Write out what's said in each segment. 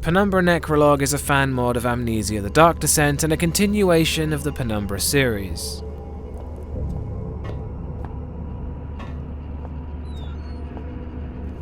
Penumbra Necrologue is a fan mod of Amnesia: The Dark Descent and a continuation of the Penumbra series.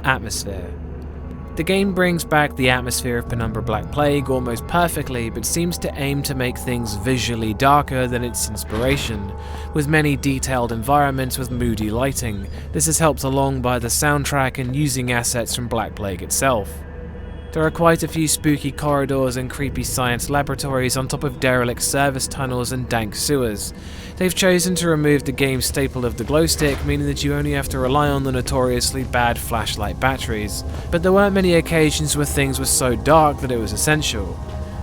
Atmosphere. The game brings back the atmosphere of Penumbra Black Plague almost perfectly, but seems to aim to make things visually darker than its inspiration, with many detailed environments with moody lighting. This is helped along by the soundtrack and using assets from Black Plague itself. There are quite a few spooky corridors and creepy science laboratories on top of derelict service tunnels and dank sewers. They've chosen to remove the game's staple of the glow stick, meaning that you only have to rely on the notoriously bad flashlight batteries. But there weren't many occasions where things were so dark that it was essential.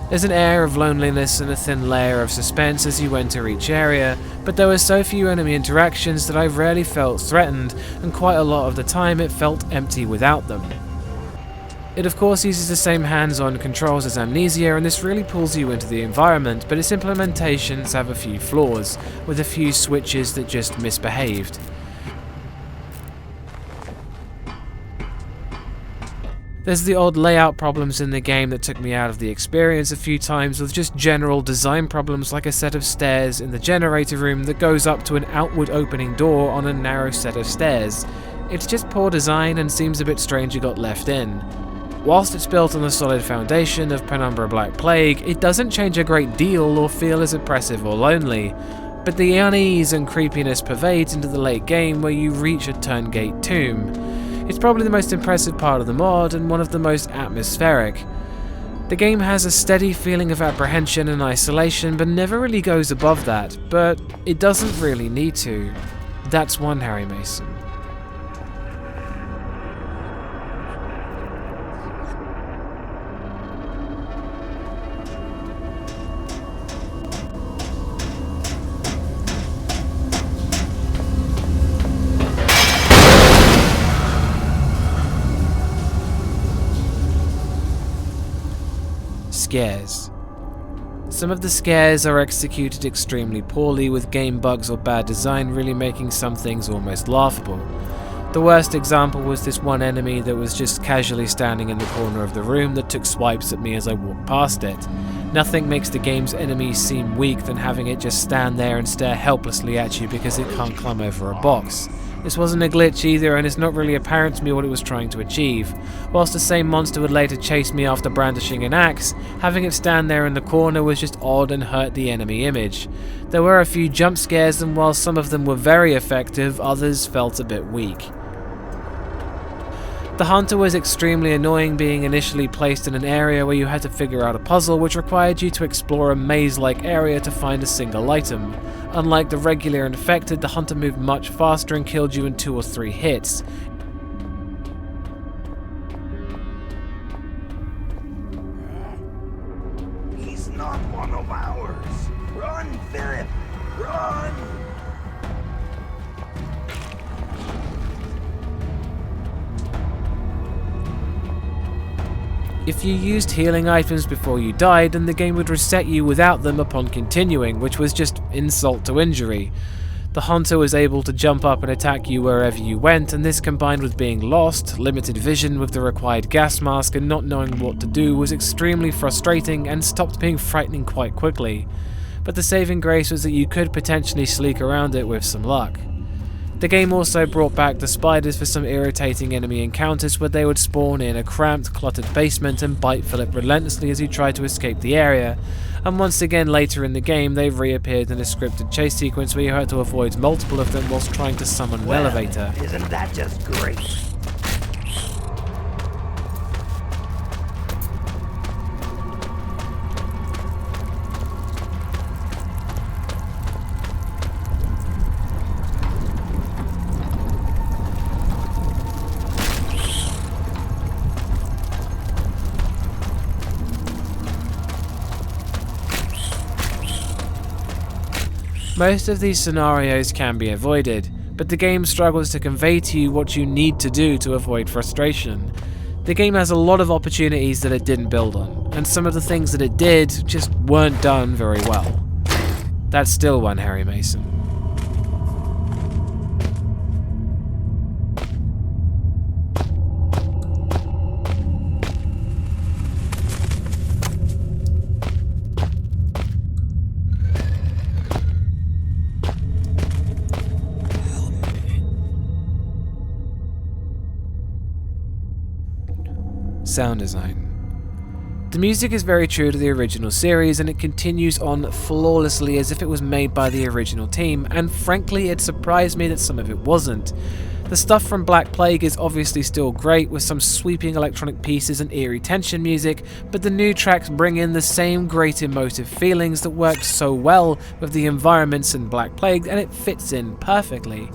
There's an air of loneliness and a thin layer of suspense as you enter each area, but there were so few enemy interactions that I rarely felt threatened, and quite a lot of the time it felt empty without them. It of course uses the same hands-on controls as Amnesia, and this really pulls you into the environment, but its implementations have a few flaws, with a few switches that just misbehaved. There's the odd layout problems in the game that took me out of the experience a few times, with just general design problems like a set of stairs in the generator room that goes up to an outward opening door on a narrow set of stairs. It's just poor design and seems a bit strange it got left in. Whilst it's built on the solid foundation of Penumbra Black Plague, it doesn't change a great deal or feel as oppressive or lonely, but the unease and creepiness pervades into the late game where you reach a Turngate tomb. It's probably the most impressive part of the mod and one of the most atmospheric. The game has a steady feeling of apprehension and isolation, but never really goes above that, but it doesn't really need to. That's one Harry Mason. Scares. Some of the scares are executed extremely poorly, with game bugs or bad design really making some things almost laughable. The worst example was this one enemy that was just casually standing in the corner of the room that took swipes at me as I walked past it. Nothing makes the game's enemies seem weak than having it just stand there and stare helplessly at you because it can't climb over a box. This wasn't a glitch either, and it's not really apparent to me what it was trying to achieve. Whilst the same monster would later chase me after brandishing an axe, having it stand there in the corner was just odd and hurt the enemy image. There were a few jump scares, and while some of them were very effective, others felt a bit weak. The hunter was extremely annoying, being initially placed in an area where you had to figure out a puzzle which required you to explore a maze-like area to find a single item. Unlike the regular infected, the hunter moved much faster and killed you in 2 or 3 hits. He's not one of ours. Run, Phillip! Run! If you used healing items before you died, then the game would reset you without them upon continuing, which was just insult to injury. The hunter was able to jump up and attack you wherever you went, and this combined with being lost, limited vision with the required gas mask, and not knowing what to do was extremely frustrating and stopped being frightening quite quickly. But the saving grace was that you could potentially sneak around it with some luck. The game also brought back the spiders for some irritating enemy encounters where they would spawn in a cramped, cluttered basement and bite Phillip relentlessly as he tried to escape the area, and once again later in the game they reappeared in a scripted chase sequence where you had to avoid multiple of them whilst trying to summon an elevator. Isn't that just great? Most of these scenarios can be avoided, but the game struggles to convey to you what you need to do to avoid frustration. The game has a lot of opportunities that it didn't build on, and some of the things that it did just weren't done very well. That's still one Harry Mason. sound design. The music is very true to the original series, and it continues on flawlessly as if it was made by the original team, and frankly it surprised me that some of it wasn't. The stuff from Black Plague is obviously still great, with some sweeping electronic pieces and eerie tension music, but the new tracks bring in the same great emotive feelings that worked so well with the environments in Black Plague, and it fits in perfectly.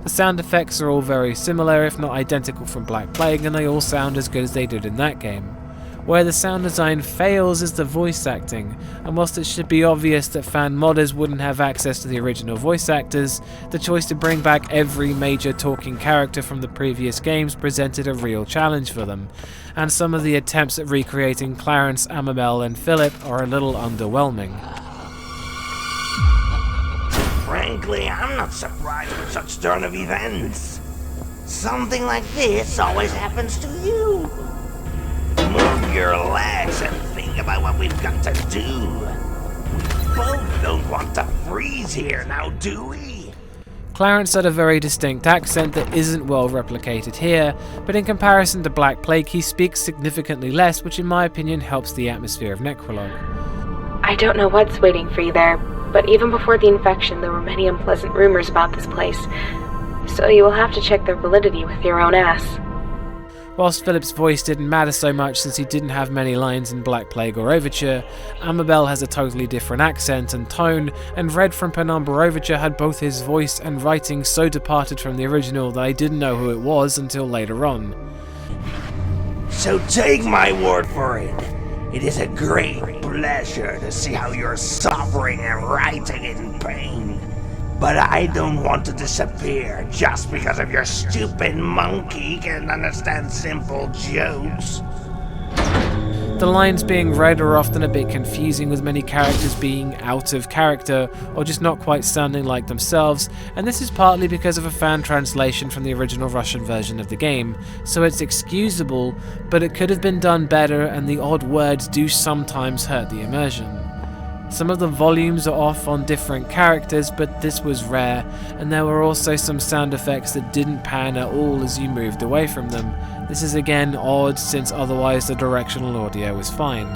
The sound effects are all very similar, if not identical, from Black Plague, and they all sound as good as they did in that game. Where the sound design fails is the voice acting, and whilst it should be obvious that fan modders wouldn't have access to the original voice actors, the choice to bring back every major talking character from the previous games presented a real challenge for them, and some of the attempts at recreating Clarence, Amabel and Phillip are a little underwhelming. Frankly, I'm not surprised with such turn of events. Something like this always happens to you. Move your legs and think about what we've got to do. We both don't want to freeze here now, do we? Clarence had a very distinct accent that isn't well replicated here, but in comparison to Black Plague he speaks significantly less, which in my opinion helps the atmosphere of Necrologue. I don't know what's waiting for you there, but even before the infection there were many unpleasant rumors about this place, so you will have to check their validity with your own ass. Whilst Philip's voice didn't matter so much since he didn't have many lines in Black Plague or Overture, Amabel has a totally different accent and tone, and Red from Penumbra Overture had both his voice and writing so departed from the original that I didn't know who it was until later on. So take my word for it. It is a great pleasure to see how you're suffering and writing in pain. But I don't want to disappear just because of your stupid monkey can't understand simple jokes. The lines being read are often a bit confusing, with many characters being out of character or just not quite sounding like themselves, and this is partly because of a fan translation from the original Russian version of the game, so it's excusable, but it could have been done better, and the odd words do sometimes hurt the immersion. Some of the volumes are off on different characters, but this was rare, and there were also some sound effects that didn't pan at all as you moved away from them. This is again odd, since otherwise the directional audio is fine.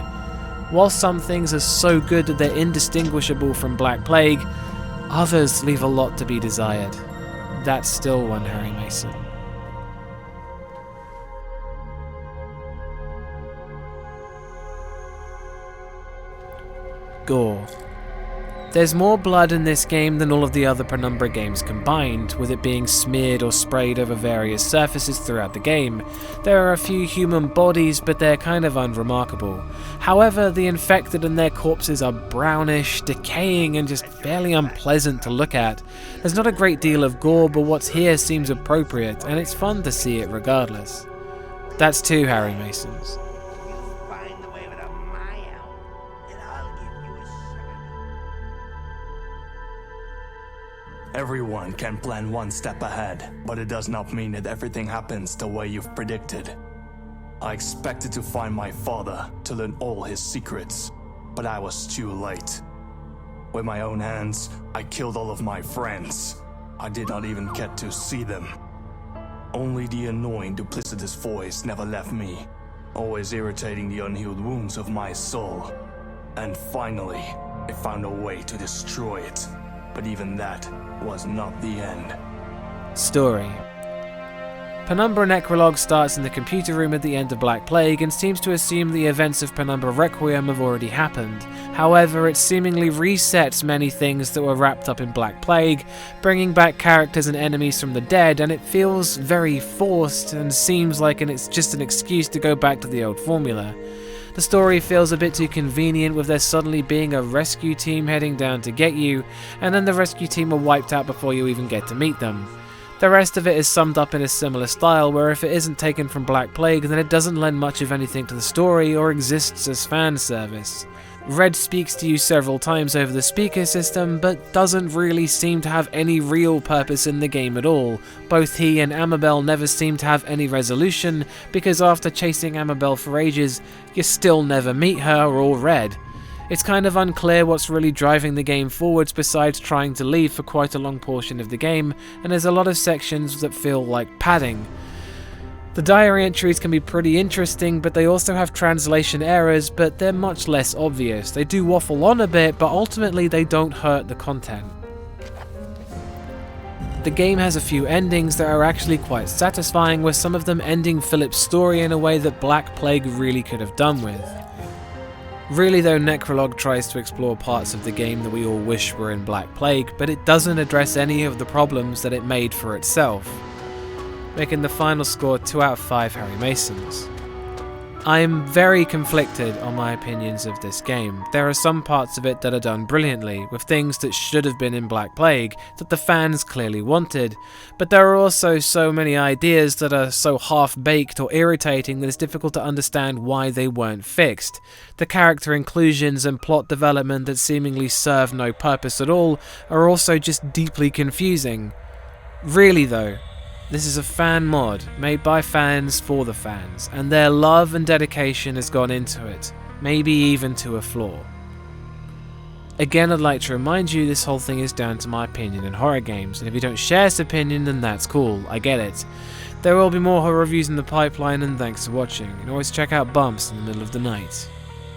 While some things are so good that they're indistinguishable from Black Plague, others leave a lot to be desired. That's still one Harry Mason. Gore. There's more blood in this game than all of the other Penumbra games combined, with it being smeared or sprayed over various surfaces throughout the game. There are a few human bodies, but they're kind of unremarkable. However, the infected and their corpses are brownish, decaying, and just fairly unpleasant to look at. There's not a great deal of gore, but what's here seems appropriate, and it's fun to see it regardless. That's 2 Harry Masons. Everyone can plan one step ahead, but it does not mean that everything happens the way you've predicted. I expected to find my father, to learn all his secrets, but I was too late. With my own hands, I killed all of my friends. I did not even get to see them. Only the annoying, duplicitous voice never left me, always irritating the unhealed wounds of my soul. And finally, I found a way to destroy it. But even that was not the end. Story. Penumbra Necrologue starts in the computer room at the end of Black Plague and seems to assume the events of Penumbra Requiem have already happened. However, it seemingly resets many things that were wrapped up in Black Plague, bringing back characters and enemies from the dead, and it feels very forced and seems like it's just an excuse to go back to the old formula. The story feels a bit too convenient, with there suddenly being a rescue team heading down to get you, and then the rescue team are wiped out before you even get to meet them. The rest of it is summed up in a similar style, where if it isn't taken from Black Plague, then it doesn't lend much of anything to the story or exists as fan service. Red speaks to you several times over the speaker system, but doesn't really seem to have any real purpose in the game at all. Both he and Amabel never seem to have any resolution, because after chasing Amabel for ages, you still never meet her or Red. It's kind of unclear what's really driving the game forwards besides trying to leave for quite a long portion of the game, and there's a lot of sections that feel like padding. The diary entries can be pretty interesting, but they also have translation errors, but they're much less obvious. They do waffle on a bit, but ultimately they don't hurt the content. The game has a few endings that are actually quite satisfying, with some of them ending Phillip's story in a way that Black Plague really could have done with. Really though, Necrologue tries to explore parts of the game that we all wish were in Black Plague, but it doesn't address any of the problems that it made for itself, making the final score 2 out of 5 Harry Masons. I am very conflicted on my opinions of this game. There are some parts of it that are done brilliantly, with things that should have been in Black Plague, that the fans clearly wanted, but there are also so many ideas that are so half-baked or irritating that it's difficult to understand why they weren't fixed. The character inclusions and plot development that seemingly serve no purpose at all are also just deeply confusing. Really though, this is a fan mod, made by fans for the fans, and their love and dedication has gone into it, maybe even to a flaw. Again, I'd like to remind you this whole thing is down to my opinion in horror games, and if you don't share this opinion then that's cool, I get it. There will be more horror reviews in the pipeline, and thanks for watching, and always check out Bumps in the middle of the night.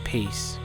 Peace.